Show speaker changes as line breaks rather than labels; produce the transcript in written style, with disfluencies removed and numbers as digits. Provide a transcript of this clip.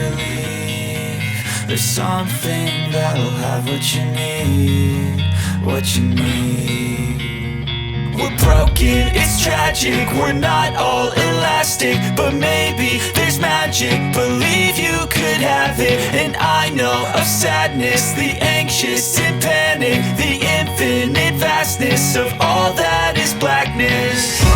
relief. There's something that'll have what you need, what you need. We're broken, it's tragic, we're not all elastic, but maybe there's magic, believe you could have it. And I know of sadness, the anxious and panic, the infinite vastness of all that is blackness.